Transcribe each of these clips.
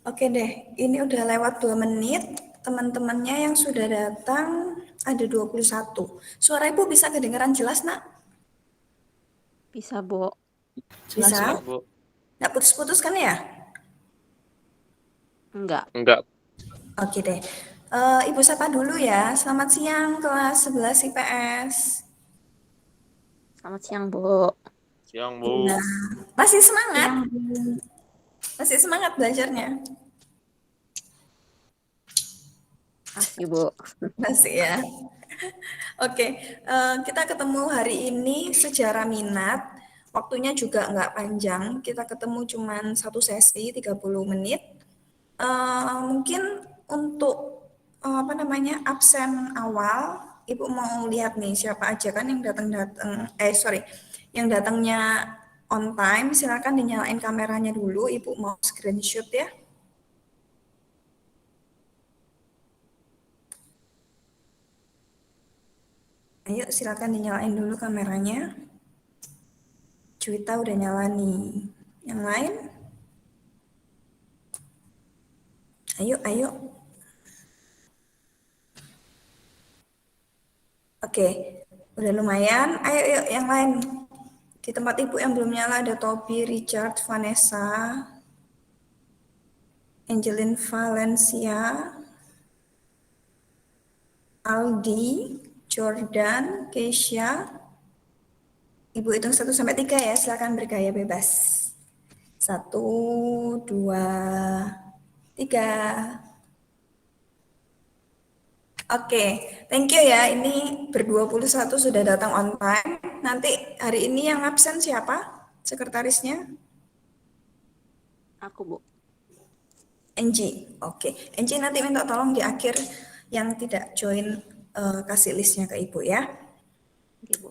Oke deh, ini udah lewat 2 menit. Teman-temannya yang sudah datang ada 21. Suara Ibu bisa kedengaran jelas, Nak? Bisa, Bu. Jelas Bisa? kok. Jelas, Bu. Nggak putus-putus kan ya? Enggak. Enggak. Oke deh. Ibu sapa dulu ya. Selamat siang kelas 11 IPS. Selamat siang, Bu. Siang, Iya. Bu. Masih semangat? Siang, Bu. Masih semangat belajarnya? Masih, Bu. Masih ya. Oke, kita ketemu hari ini secara minat. Waktunya juga nggak panjang. Kita ketemu cuman satu sesi 30 menit. Mungkin untuk apa namanya absen awal, Ibu mau lihat nih siapa aja kan yang datang-datang. Sorry, yang datangnya on time. Silakan dinyalain kameranya dulu. Ibu mau screenshot ya. Ayo silakan dinyalain dulu kameranya. Cuita udah nyala nih. Yang lain? Ayo, ayo. Oke, udah lumayan. Ayo, yuk yang lain. Di tempat ibu yang belum nyala ada Toby, Richard, Vanessa, Angelin Valencia, Aldi, Jordan, Keisha. Ibu hitung 1 sampai 3 ya, silakan bergaya bebas. 1, 2, 3. Oke, thank you ya. Ini ber-21 sudah datang on time. Nanti hari ini yang absen siapa? Sekretarisnya? Aku, Bu. Angie. Oke, Angie nanti minta tolong di akhir yang tidak join kasih listnya ke Ibu ya. Oke, Bu.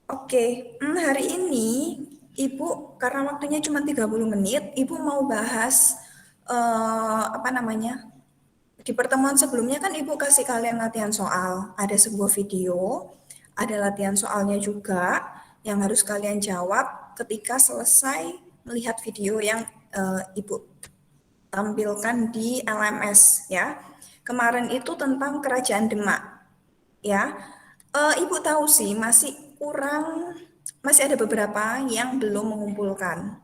Oke, hari ini Ibu karena waktunya cuma 30 menit, Ibu mau bahas apa namanya? Di pertemuan sebelumnya kan Ibu kasih kalian latihan soal, ada sebuah video, ada latihan soalnya juga yang harus kalian jawab ketika selesai melihat video yang Ibu tampilkan di LMS ya. Kemarin itu tentang Kerajaan Demak ya. Ibu tahu sih masih kurang, masih ada beberapa yang belum mengumpulkan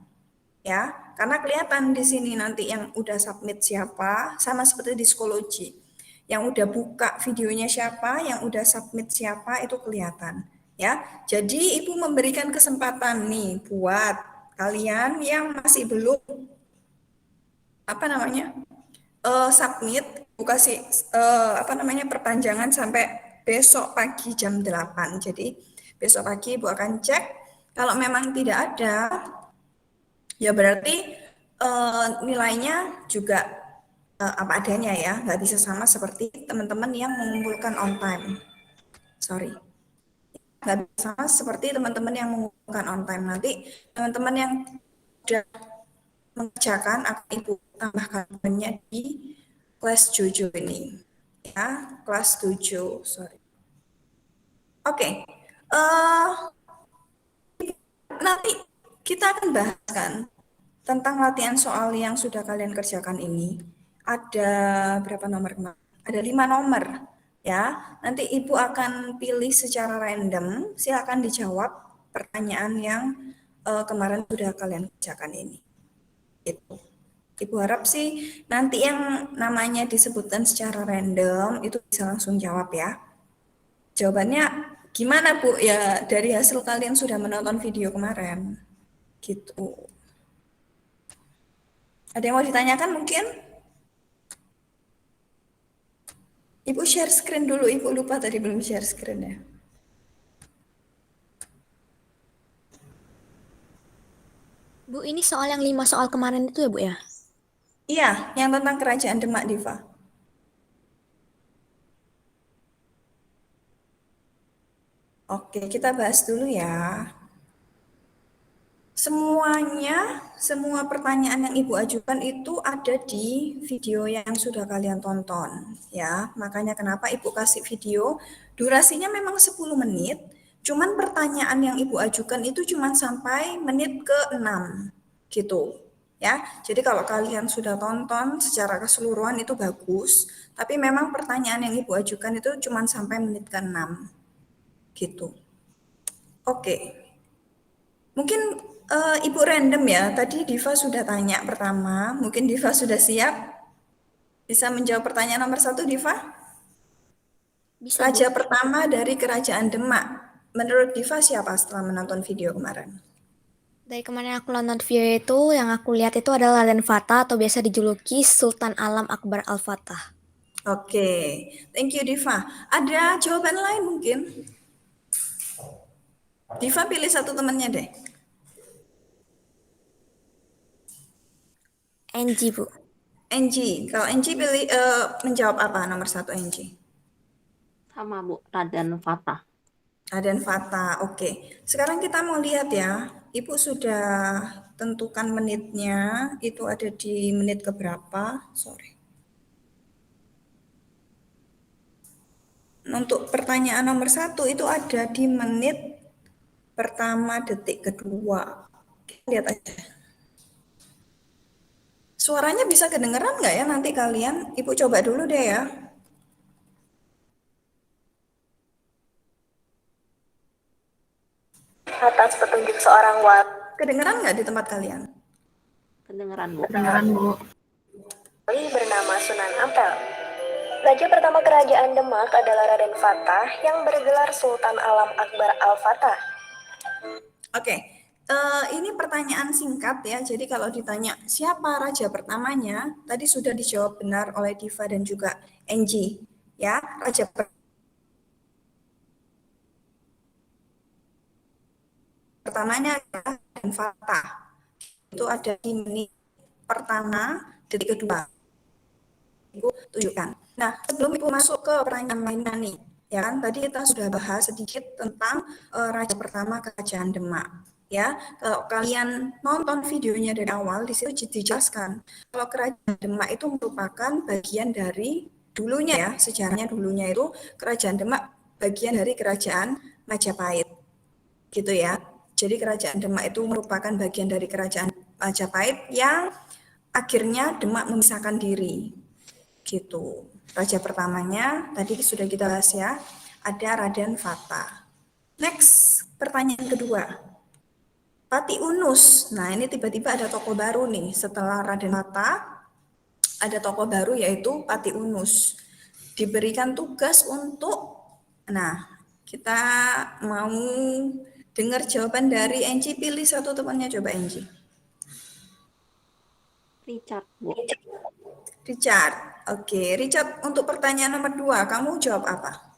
ya. Karena kelihatan di sini nanti yang udah submit siapa, sama seperti di psikologi. Yang udah buka videonya siapa, yang udah submit siapa itu kelihatan ya. Jadi Ibu memberikan kesempatan nih buat kalian yang masih belum apa namanya? Submit, Ibu kasih apa namanya perpanjangan sampai besok pagi jam 8. Jadi besok pagi Ibu akan cek kalau memang tidak ada ya berarti nilainya juga apa adanya ya, nggak bisa sama seperti teman-teman yang mengumpulkan on time. Sorry, nggak bisa sama seperti teman-teman yang mengumpulkan on time. Nanti teman-teman yang sudah mengerjakan akan Ibu tambahkan poinnya di kelas 7 ini. Ya, kelas 7, sorry. Oke, nanti kita akan bahaskan tentang latihan soal yang sudah kalian kerjakan ini. Ada berapa nomor? Ada 5 nomor. Ya, nanti Ibu akan pilih secara random. Silakan dijawab pertanyaan yang kemarin sudah kalian kerjakan ini. Itu. Ibu harap sih nanti yang namanya disebutkan secara random itu bisa langsung jawab ya. Jawabannya gimana Bu? Ya dari hasil kalian sudah menonton video kemarin. Gitu. Ada yang mau ditanyakan mungkin? Ibu share screen dulu, Ibu lupa tadi belum share screen ya. Bu, ini soal yang 5 soal kemarin itu ya, Bu ya? Iya, yang tentang Kerajaan Demak, Diva. Oke, kita bahas dulu ya. Semuanya, semua pertanyaan yang Ibu ajukan itu ada di video yang sudah kalian tonton ya. Makanya kenapa Ibu kasih video, durasinya memang 10 menit, cuman pertanyaan yang Ibu ajukan itu cuman sampai menit ke-6 gitu. ya. Jadi kalau kalian sudah tonton secara keseluruhan itu bagus, tapi memang pertanyaan yang Ibu ajukan itu cuma sampai menit ke-6 gitu. Oke. Mungkin Ibu random ya. Tadi Diva sudah tanya pertama, mungkin Diva sudah siap? Bisa menjawab pertanyaan nomor 1, Diva? Bisa, Bu. Raja pertama dari Kerajaan Demak. Menurut Diva siapa setelah menonton video kemarin? Dari kemarin aku nonton video itu, yang aku lihat itu adalah Raden Fata atau biasa dijuluki Sultan Alam Akbar Al-Fatah. Oke, thank you Diva. Ada jawaban lain mungkin? Diva pilih satu temannya deh. NG, Bu. Angie, kalau Angie pilih menjawab apa nomor 1 Angie? Sama Bu, Raden Fatah. Raden Fata, oke. Sekarang kita mau lihat ya, Ibu sudah tentukan menitnya, itu ada di menit keberapa? Sorry. Untuk pertanyaan nomor 1 itu ada di menit pertama detik kedua. Lihat aja. Suaranya bisa kedengeran nggak ya nanti kalian? Ibu coba dulu deh ya. Atas petunjuk seorang wali. Kedengeran nggak di tempat kalian? Kedengeran Bu. Wali bernama Sunan Ampel. Raja pertama kerajaan Demak adalah Raden Fatah yang bergelar Sultan Alam Akbar Al-Fatah. Oke, ini pertanyaan singkat ya. Jadi kalau ditanya siapa raja pertamanya, tadi sudah dijawab benar oleh Diva dan juga Angie. Ya, raja pertamanya adalah Raden Fatah. Itu ada di menit pertama detik kedua. Ibu tunjukkan. Nah, sebelum Ibu masuk ke pertanyaan lainnya nih, ya kan tadi kita sudah bahas sedikit tentang raja pertama kerajaan Demak. Ya, kalau kalian nonton videonya dari awal di situ dijelaskan kalau kerajaan Demak itu merupakan bagian dari dulunya ya, sejarahnya dulunya itu kerajaan Demak bagian dari kerajaan Majapahit. Gitu ya. Jadi kerajaan Demak itu merupakan bagian dari kerajaan Majapahit yang akhirnya Demak memisahkan diri gitu. Raja pertamanya tadi sudah kita bahas ya, ada Raden Fata. Next, pertanyaan kedua. Pati Unus. Nah, ini tiba-tiba ada tokoh baru nih. Setelah Raden Fata, ada tokoh baru yaitu Pati Unus. Diberikan tugas untuk, nah, kita mau dengar jawaban dari Angie. Pilih satu temannya, coba Angie. Richard Bu. Richard. Oke, Richard, untuk pertanyaan nomor 2, kamu jawab apa?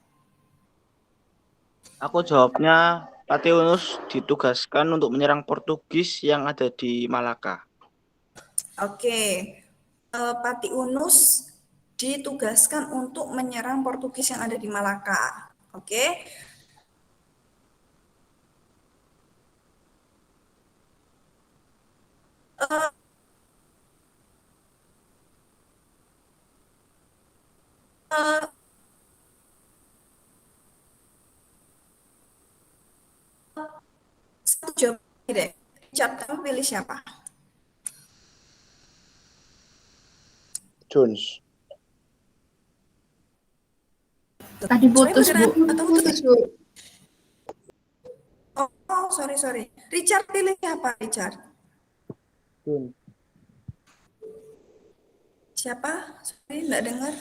Aku jawabnya Patiunus ditugaskan untuk menyerang Portugis yang ada di Malaka. Oke, Pati Unus ditugaskan untuk menyerang Portugis yang ada di Malaka. Oke. Uh, uh, satu jawaban deh. Richard, kamu pilih siapa? Jones. Tadi putus, Bu. Atau putus, Bu? Oh, sorry. Richard pilih siapa, Richard? Jones. Siapa? Sorry, enggak dengar.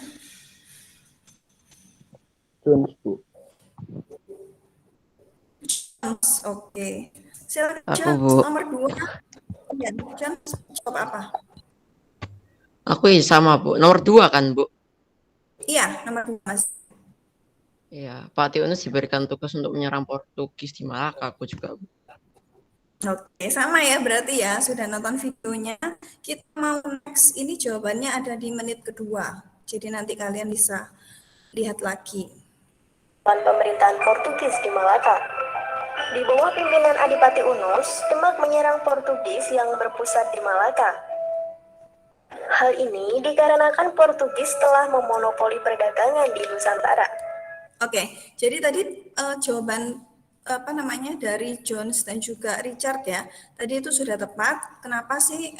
Jones, Bu. Oke. Silakan Aku, Bu. nomor 2. Ya, John, jawab apa? Aku sama, Bu. Nomor 2 kan, Bu? Iya, nomor 2, Mas. Iya, Pak Tionus diberikan tugas untuk menyerang Portugis di Malaka. Aku juga, Bu. Oke, sama ya berarti ya, sudah nonton videonya. Kita mau next, ini jawabannya ada di menit kedua. Jadi nanti kalian bisa lihat lagi. Pemerintahan Portugis di Malaka. Di bawah pimpinan Adipati Unus, Demak menyerang Portugis yang berpusat di Malaka. Hal ini dikarenakan Portugis telah memonopoli perdagangan di Nusantara. Oke, jadi tadi jawaban dari Jones dan juga Richard ya. Tadi itu sudah tepat. Kenapa sih?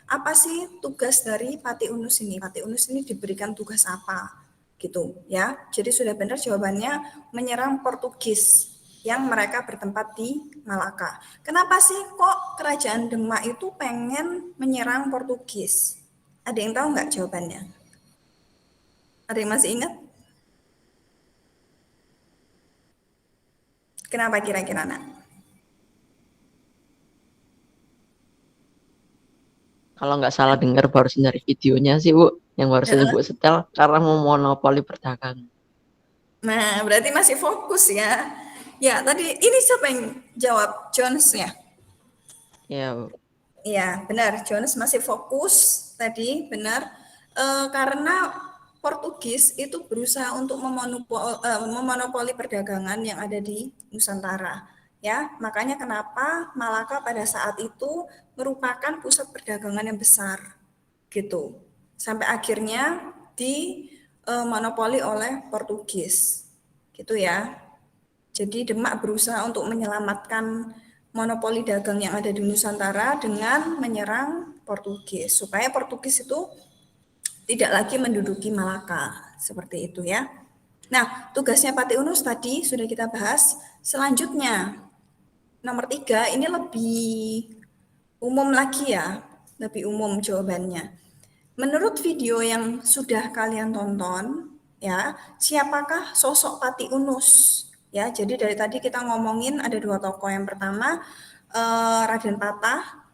Apa sih tugas dari Pati Unus ini? Pati Unus ini diberikan tugas apa? Gitu ya. Jadi sudah benar jawabannya, menyerang Portugis yang mereka bertempat di Malaka. Kenapa sih kok kerajaan Demak itu pengen menyerang Portugis? Ada yang tahu nggak jawabannya? Ada yang masih ingat? Kenapa kira-kira, Nak? Kalau nggak salah dengar barusan dari videonya sih Bu, yang barusan Ibu setel karena mau monopoli perdagangan. Nah, berarti masih fokus ya. Ya, tadi ini siapa yang jawab? Jones ya? Ya Bu. Iya, benar. Jones masih fokus tadi, benar. Karena Portugis itu berusaha untuk memonopoli perdagangan yang ada di Nusantara. Ya, makanya kenapa Malaka pada saat itu merupakan pusat perdagangan yang besar, gitu. Sampai akhirnya dimonopoli oleh Portugis, gitu ya. Jadi Demak berusaha untuk menyelamatkan monopoli dagang yang ada di Nusantara dengan menyerang Portugis, supaya Portugis itu tidak lagi menduduki Malaka, seperti itu ya. Nah, tugasnya Pati Unus tadi sudah kita bahas. Selanjutnya, nomor 3, ini lebih umum lagi ya, lebih umum jawabannya. Menurut video yang sudah kalian tonton, ya, siapakah sosok Pati Unus? Ya, jadi dari tadi kita ngomongin ada 2 tokoh. Yang pertama Raden Patah,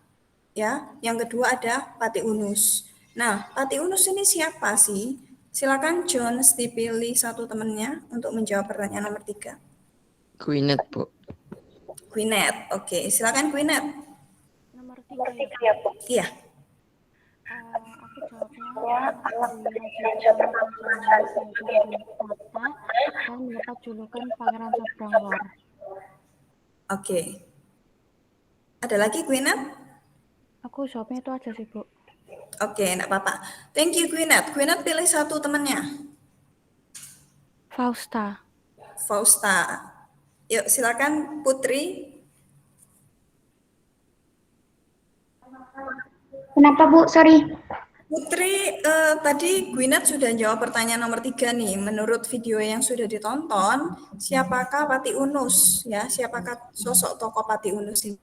ya. Yang kedua ada Pati Unus. Nah, Pati Unus ini siapa sih? Silakan Jones dipilih satu temannya untuk menjawab pertanyaan nomor 3. Queenet Bu. Queenet, oke. Silakan Queenet. Nomor 3 ya. Iya. Aku jawabnya Raja pertama dan mendapat julukan Pangeran Seberang Lor. Oke. Ada lagi Queenet? Aku jawabnya itu aja sih Bu. Oke, enggak apa-apa. Thank you Queenet. Queenet pilih satu temannya. Fausta. Fausta. Yuk, silakan Putri. Kenapa Bu? Sorry. Putri, tadi Gwyneth sudah jawab pertanyaan nomor 3 nih. Menurut video yang sudah ditonton, siapakah Pati Unus? Ya, siapakah sosok tokoh Pati Unus ini?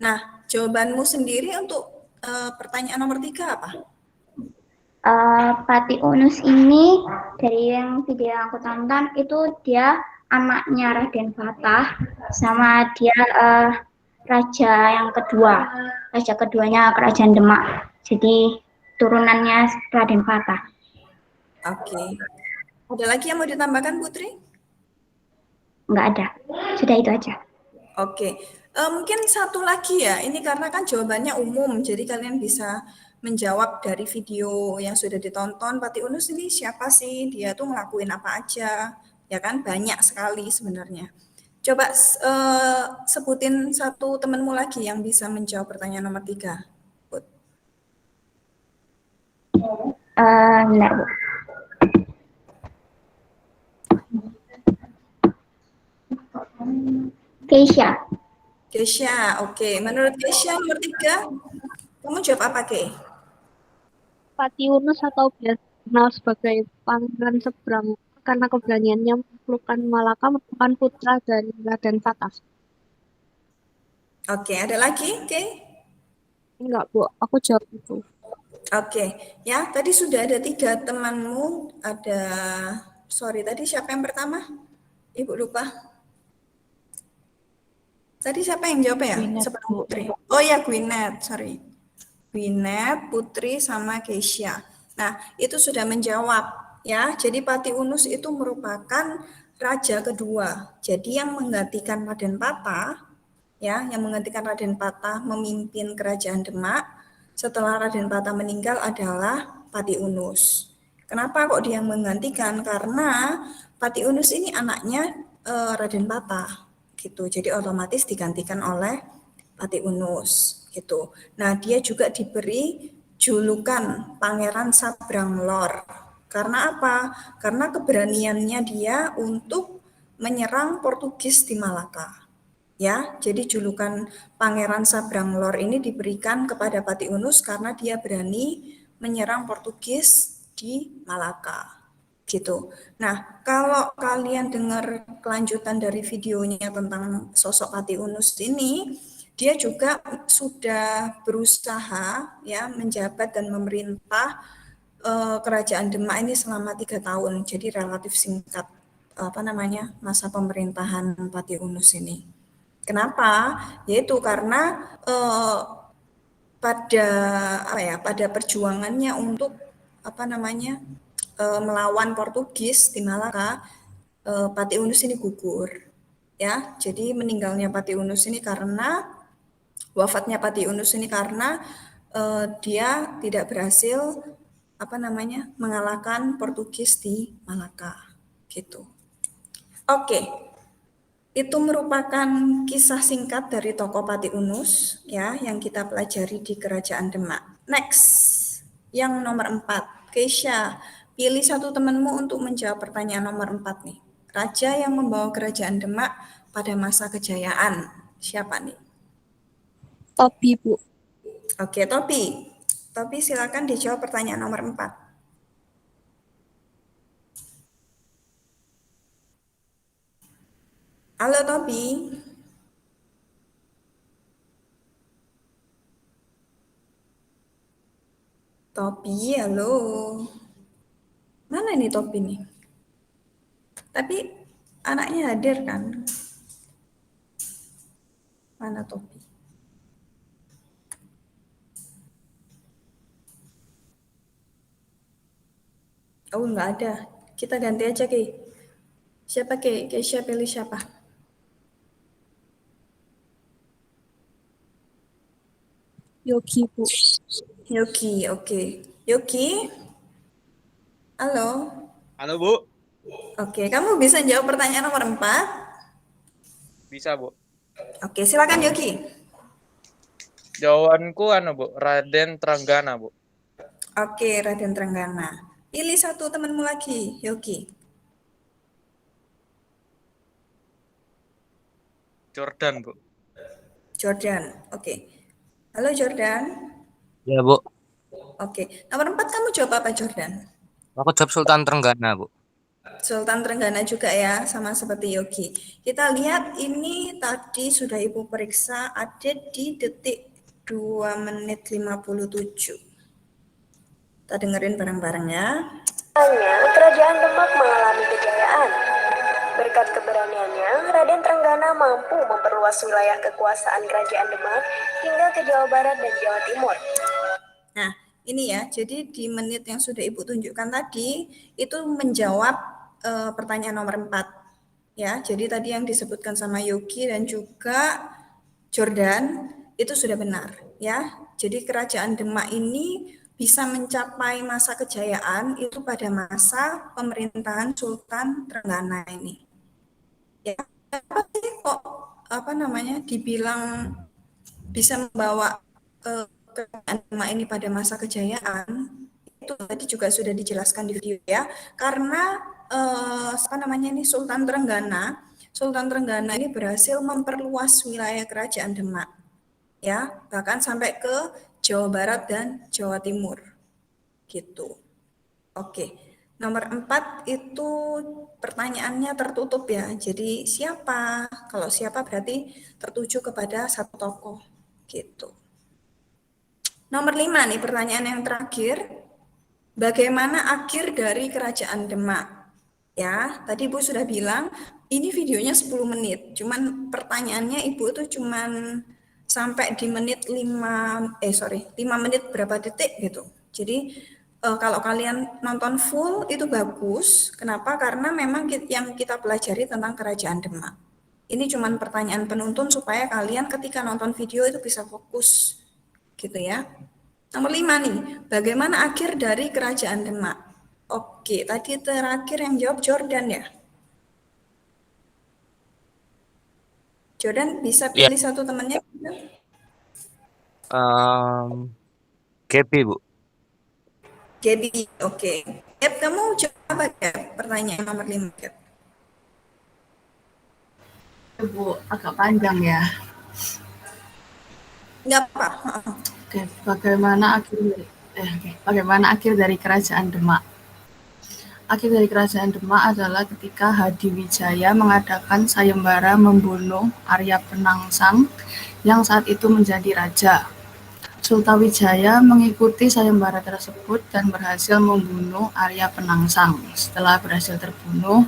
Nah, jawabanmu sendiri untuk pertanyaan nomor 3 apa? Pati Unus ini dari yang video yang aku tonton itu dia anaknya Raden Fatah sama dia raja yang kedua, raja keduanya kerajaan Demak. Jadi turunannya Raden Fatah. Oke. Ada lagi yang mau ditambahkan Putri? Enggak ada, sudah itu aja. Oke. Mungkin satu lagi ya. Ini karena kan jawabannya umum, jadi kalian bisa menjawab dari video yang sudah ditonton. Pati Unus ini siapa sih? Dia tuh ngelakuin apa aja? Ya kan, banyak sekali sebenarnya. Coba sebutin satu temanmu lagi yang bisa menjawab pertanyaan nomor 3. Benar Bu. Keisha. Keisha, oke. Menurut Keisha nomor 3, kamu jawab apa, Ke? Pati Unus atau biasa dikenal sebagai Pangeran Seberang karena keberaniannya menaklukkan Malaka merupakan putra dari Raden Fatah. Oke, ada lagi, Ke? Enggak Bu, aku jawab itu. Oke, ya tadi sudah ada 3 temanmu. Tadi siapa yang pertama? Ibu lupa. Tadi siapa yang jawab ya? Sebelum Putri. Oh ya, Gwyneth, sorry. Gwyneth, Putri, sama Keisha. Nah, itu sudah menjawab ya. Jadi Pati Unus itu merupakan raja kedua. Jadi yang menggantikan Raden Patah, ya, yang menggantikan Raden Patah memimpin kerajaan Demak setelah Raden Patah meninggal adalah Pati Unus. Kenapa kok dia yang menggantikan? Karena Pati Unus ini anaknya Raden Patah, gitu. Jadi otomatis digantikan oleh Pati Unus, gitu. Nah, dia juga diberi julukan Pangeran Sabrang Lor. Karena apa? Karena keberaniannya dia untuk menyerang Portugis di Malaka. Ya, jadi julukan Pangeran Sabrang Lor ini diberikan kepada Pati Unus karena dia berani menyerang Portugis di Malaka. Gitu. Nah, kalau kalian dengar kelanjutan dari videonya tentang sosok Pati Unus ini, dia juga sudah berusaha ya menjabat dan memerintah kerajaan Demak ini selama 3 tahun, jadi relatif singkat masa pemerintahan Pati Unus ini. Kenapa? Yaitu karena pada perjuangannya untuk melawan Portugis di Malaka, Pati Unus ini gugur. Ya, jadi meninggalnya Pati Unus ini karena wafatnya Pati Unus ini karena dia tidak berhasil mengalahkan Portugis di Malaka, gitu. Oke. Itu merupakan kisah singkat dari tokoh Pati Unus ya yang kita pelajari di Kerajaan Demak. Next, yang nomor 4. Keisha, pilih satu temanmu untuk menjawab pertanyaan nomor 4 nih. Raja yang membawa Kerajaan Demak pada masa kejayaan. Siapa nih? Tobi, Bu. Oke, Tobi. Tobi silakan dijawab pertanyaan nomor 4. Halo Tobi. Tobi, halo. Mana nih Tobi nih? Tapi anaknya hadir kan? Mana Tobi? Oh, nggak ada. Kita ganti aja, Ki. Siapa, Ki? Keisha pilih siapa? Yogi, Bu. Yogi, oke. Yogi? Halo? Halo, Bu. Oke, kamu bisa jawab pertanyaan nomor 4? Bisa, Bu. Oke, silakan Yogi. Jawabanku Bu, Raden Trenggana, Bu. Oke, Raden Trenggana. Pilih satu temanmu lagi, Yogi. Jordan, Bu. Jordan, oke. Halo Jordan. Ya, Bu. Oke, nomor 4 kamu jawab apa Jordan? Aku jawab Sultan Trenggana, Bu. Sultan Trenggana juga ya, sama seperti Yogi. Kita lihat ini tadi sudah Ibu periksa ada di detik 2 menit 57. Kita dengerin bareng-bareng ya. Kerajaan Demak mengalami kejayaan. Berkat keberaniannya, Raden Trenggana mampu memperluas wilayah kekuasaan Kerajaan Demak hingga ke Jawa Barat dan Jawa Timur. Nah, ini ya, jadi di menit yang sudah Ibu tunjukkan tadi, itu menjawab pertanyaan nomor 4. Ya, jadi tadi yang disebutkan sama Yogi dan juga Jordan, itu sudah benar. Ya, jadi Kerajaan Demak ini bisa mencapai masa kejayaan itu pada masa pemerintahan Sultan Trenggana ini. Ya, apa sih kok dibilang bisa membawa Kerajaan Demak ini pada masa kejayaan? Itu tadi juga sudah dijelaskan di video ya. Karena Sultan Trenggana ini berhasil memperluas wilayah Kerajaan Demak. Ya, bahkan sampai ke Jawa Barat dan Jawa Timur. Gitu. Oke. Nomor 4 itu pertanyaannya tertutup ya. Jadi siapa? Kalau siapa berarti tertuju kepada satu tokoh. Gitu. Nomor 5 nih pertanyaan yang terakhir. Bagaimana akhir dari Kerajaan Demak? Ya, tadi Ibu sudah bilang ini videonya 10 menit. Cuman pertanyaannya Ibu itu cuman sampai di menit 5 menit berapa detik gitu. Jadi kalau kalian nonton full itu bagus. Kenapa? Karena memang yang kita pelajari tentang Kerajaan Demak. Ini cuman pertanyaan penuntun supaya kalian ketika nonton video itu bisa fokus. Gitu ya. Nomor 5 nih, bagaimana akhir dari Kerajaan Demak? Oke, tadi terakhir yang jawab Jordan ya. Jordan bisa pilih satu temannya? Gaby, Bu. Gaby, oke. Gap, kamu jawab apa Gap? Pertanyaan nomor 5, Gap. Bu, agak panjang ya. Nggak apa. Oke, bagaimana akhir dari kerajaan Demak? Akhir dari kerajaan Demak adalah ketika Hadiwijaya mengadakan sayembara membunuh Arya Penangsang yang saat itu menjadi raja. Sultawijaya mengikuti sayembara tersebut dan berhasil membunuh Arya Penangsang. Setelah berhasil terbunuh,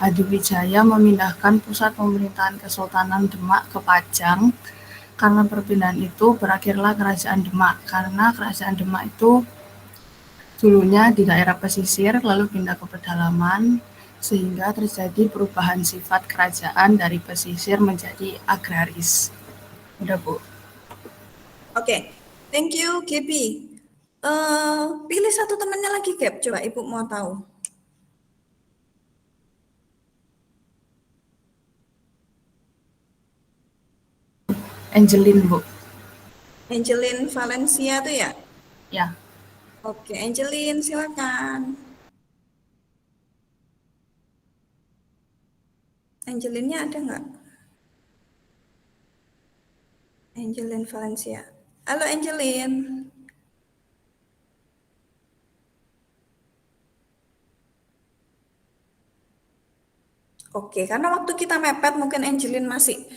Hadiwijaya memindahkan pusat pemerintahan Kesultanan Demak ke Pajang. Karena perpindahan itu berakhirlah kerajaan Demak. Karena kerajaan Demak itu dulunya di daerah pesisir lalu pindah ke pedalaman sehingga terjadi perubahan sifat kerajaan dari pesisir menjadi agraris. Udah, Bu. Oke, thank you, Gaby. Pilih satu temannya lagi, Gap. Coba Ibu mau tahu. Angelin, Bu. Angelin Valencia tuh ya? Ya. Oke, Angelin, silakan. Angelinnya ada nggak? Angelin Valencia. Halo, Angelin. Oke, karena waktu kita mepet mungkin Angelin masih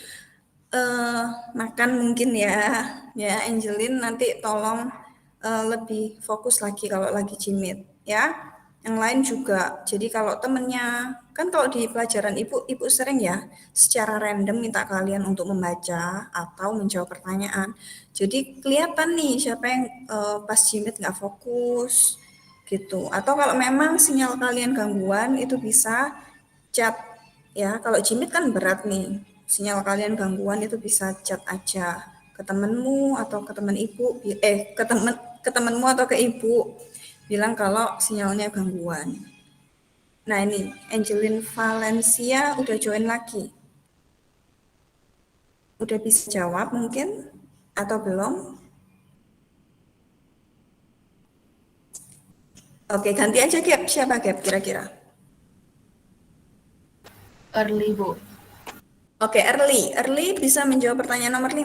makan mungkin ya. Ya, Angelin nanti tolong lebih fokus lagi kalau lagi jimit ya. Yang lain juga. Jadi kalau temennya, kan kalau di pelajaran ibu sering ya secara random minta kalian untuk membaca atau menjawab pertanyaan. Jadi kelihatan nih siapa yang pas jimit nggak fokus gitu. Atau kalau memang sinyal kalian gangguan itu bisa chat ya. Kalau jimit kan berat nih. Sinyal kalian gangguan itu bisa chat aja ke temenmu atau ke teman ibu, ke temenmu atau ke ibu, bilang kalau sinyalnya gangguan. Nah ini Angelin Valencia udah join lagi. Udah bisa jawab mungkin atau belum? Oke, ganti aja Gap. Siapa Gap kira-kira? Early, Bu. Oke, Early. Early bisa menjawab pertanyaan nomor 5?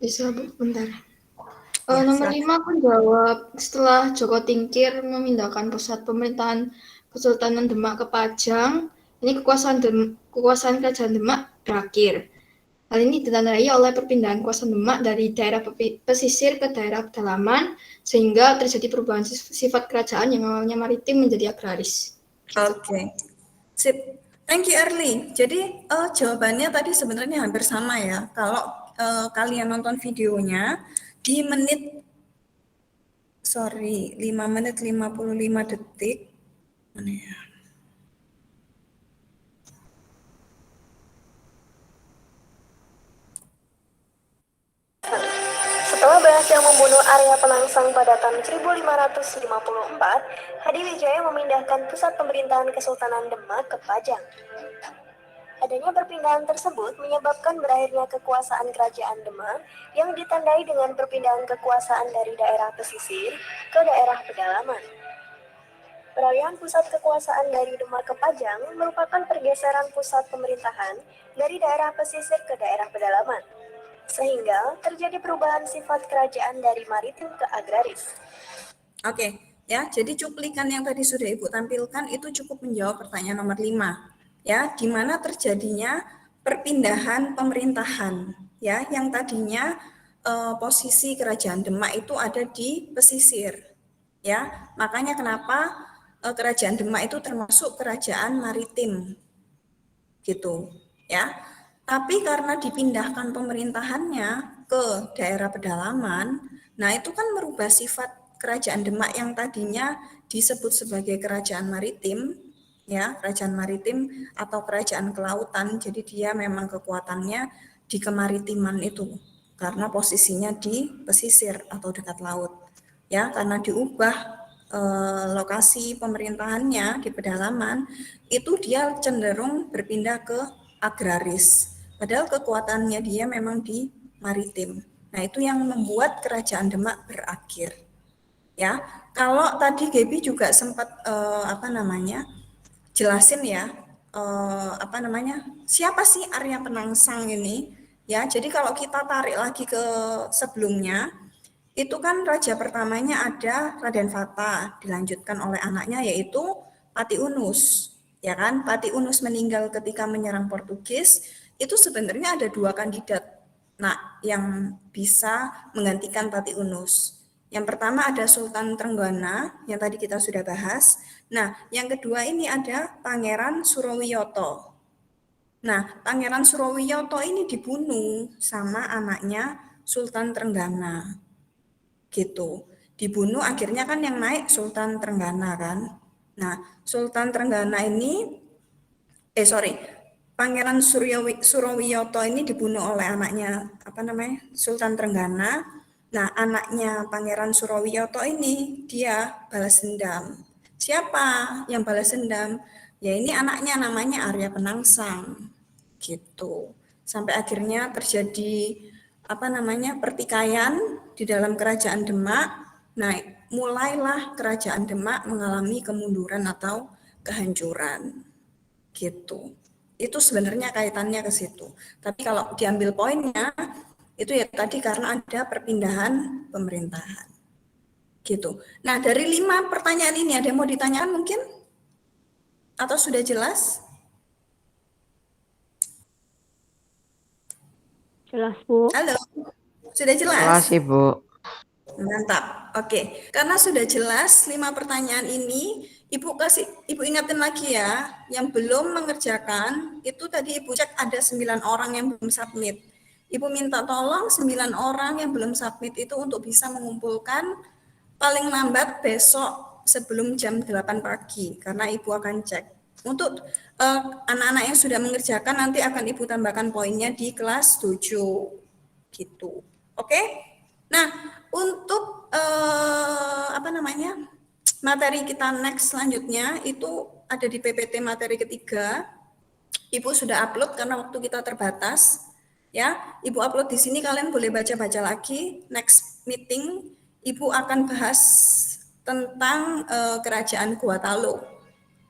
Bisa, Bu, bentar. Ya, Nomor silakan. 5 aku jawab setelah Joko Tingkir memindahkan pusat pemerintahan Kesultanan Demak ke Pajang, ini kekuasaan kerajaan Demak berakhir. Hal ini ditandai oleh perpindahan kuasa Demak dari daerah pesisir ke daerah pedalaman, sehingga terjadi perubahan sifat kerajaan yang awalnya maritim menjadi agraris. Oke, sip. Thank you Early. Jadi jawabannya tadi sebenarnya hampir sama ya. Kalau kalian nonton videonya di 5 menit 55 detik. Mana ya? Setelah berhasil membunuh Arya Penangsang pada tahun 1554, Hadiwijaya memindahkan pusat pemerintahan Kesultanan Demak ke Pajang. Adanya perpindahan tersebut menyebabkan berakhirnya kekuasaan kerajaan Demak yang ditandai dengan perpindahan kekuasaan dari daerah pesisir ke daerah pedalaman. Peralihan pusat kekuasaan dari Demak ke Pajang merupakan pergeseran pusat pemerintahan dari daerah pesisir ke daerah pedalaman, sehingga terjadi perubahan sifat kerajaan dari maritim ke agraris. Oke, ya. Jadi cuplikan yang tadi sudah Ibu tampilkan itu cukup menjawab pertanyaan nomor 5. Ya, di mana terjadinya perpindahan pemerintahan ya, yang tadinya posisi kerajaan Demak itu ada di pesisir. Ya, makanya kenapa kerajaan Demak itu termasuk kerajaan maritim. Gitu, ya. Tapi karena dipindahkan pemerintahannya ke daerah pedalaman, nah itu kan merubah sifat kerajaan Demak yang tadinya disebut sebagai kerajaan maritim, ya, kerajaan maritim atau kerajaan kelautan. Jadi dia memang kekuatannya di kemaritiman itu karena posisinya di pesisir atau dekat laut. Ya, karena diubah lokasi pemerintahannya di pedalaman, itu dia cenderung berpindah ke agraris. Padahal kekuatannya dia memang di maritim. Nah, itu yang membuat kerajaan Demak berakhir. Ya, kalau tadi Gaby juga sempat jelasin ya, apa namanya, siapa sih Arya Penangsang ini? Ya, jadi kalau kita tarik lagi ke sebelumnya, itu kan raja pertamanya ada Raden Fata, dilanjutkan oleh anaknya yaitu Pati Unus. Ya kan, Pati Unus meninggal ketika menyerang Portugis, itu sebenarnya ada 2 kandidat. Nah, yang bisa menggantikan Pati Unus. Yang pertama ada Sultan Trenggana, yang tadi kita sudah bahas. Nah, yang kedua ini ada Pangeran Surowiyoto. Nah, Pangeran Surowiyoto ini dibunuh sama anaknya Sultan Trenggana. Gitu. Dibunuh akhirnya kan yang naik Sultan Trenggana kan. Nah, Sultan Trenggana ini Pangeran Surowiyoto ini dibunuh oleh anaknya Sultan Trenggana. Nah, anaknya Pangeran Surowiyoto ini dia balas dendam. Siapa yang balas dendam? Ya ini anaknya namanya Arya Penangsang. Gitu. Sampai akhirnya terjadi pertikaian di dalam kerajaan Demak. Nah, mulailah kerajaan Demak mengalami kemunduran atau kehancuran. Gitu. Itu sebenarnya kaitannya ke situ. Tapi kalau diambil poinnya, itu ya tadi karena ada perpindahan pemerintahan. Gitu. Nah, dari 5 pertanyaan ini ada yang mau ditanyakan mungkin? Atau sudah jelas? Jelas, Bu. Halo, sudah jelas? Jelas, Ibu. Mantap. Oke, karena sudah jelas 5 pertanyaan ini, Ibu ingatin lagi ya, yang belum mengerjakan, itu tadi Ibu cek ada 9 orang yang belum submit. Ibu minta tolong 9 orang yang belum submit itu untuk bisa mengumpulkan paling lambat besok sebelum jam 8 pagi, karena Ibu akan cek. Untuk anak-anak yang sudah mengerjakan nanti akan Ibu tambahkan poinnya di kelas 7. Gitu. Oke? Nah, untuk materi kita next selanjutnya itu ada di PPT materi ketiga. Ibu sudah upload karena waktu kita terbatas. Ya, Ibu upload di sini, kalian boleh baca-baca lagi. Next meeting Ibu akan bahas tentang kerajaan Gorontalo.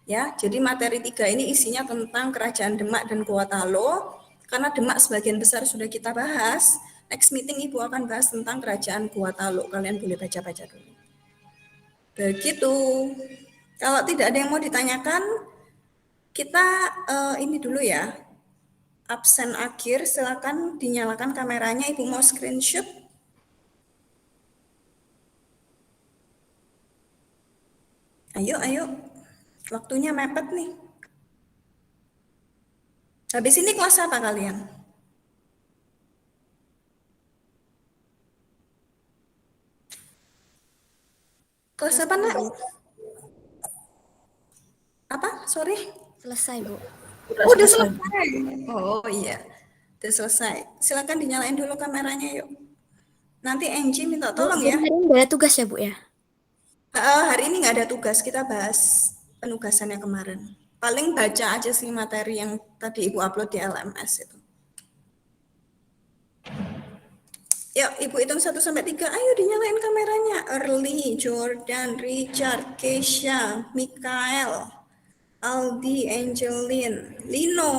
Ya, jadi materi 3 ini isinya tentang kerajaan Demak dan Gorontalo. Karena Demak sebagian besar sudah kita bahas. Next meeting Ibu akan bahas tentang kerajaan Gorontalo. Kalian boleh baca-baca dulu. Begitu. Kalau tidak ada yang mau ditanyakan, kita ini dulu ya. Absen akhir, silakan dinyalakan kameranya. Ibu mau screenshot. Ayo. Waktunya mepet nih. Habis ini kelas apa kalian? Kelas apa, Nak? Apa? Sorry. Selesai, Bu. Udah selesai. Oh iya. Udah selesai. Silakan dinyalain dulu kameranya yuk. Nanti Angie minta tolong ya. Hari ini nggak ada tugas ya, Bu ya? Hari ini nggak ada tugas, kita bahas penugasannya kemarin. Paling baca aja sih materi yang tadi Ibu upload di LMS itu. Yuk, Ibu hitung 1-3. Ayo dinyalain kameranya. Early, Jordan, Richard, Keisha, Mikael, Aldi, Angelin, Lino.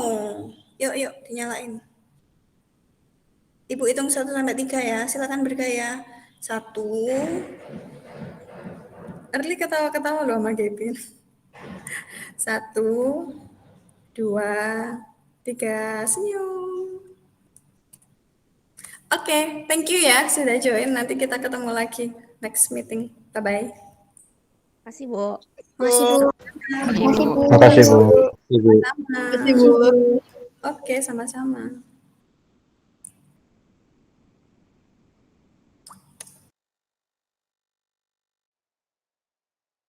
Yuk, dinyalain. Ibu hitung 1-3 ya. Silakan bergaya. 1. Early ketawa-ketawa loh sama Gavin. 1, 2, 3. Senyum. Oke, thank you ya sudah join. Nanti kita ketemu lagi next meeting. Bye-bye. Makasih, Bu. Makasih, Bu. Makasih, Bu. Sama-sama. Oke, sama-sama.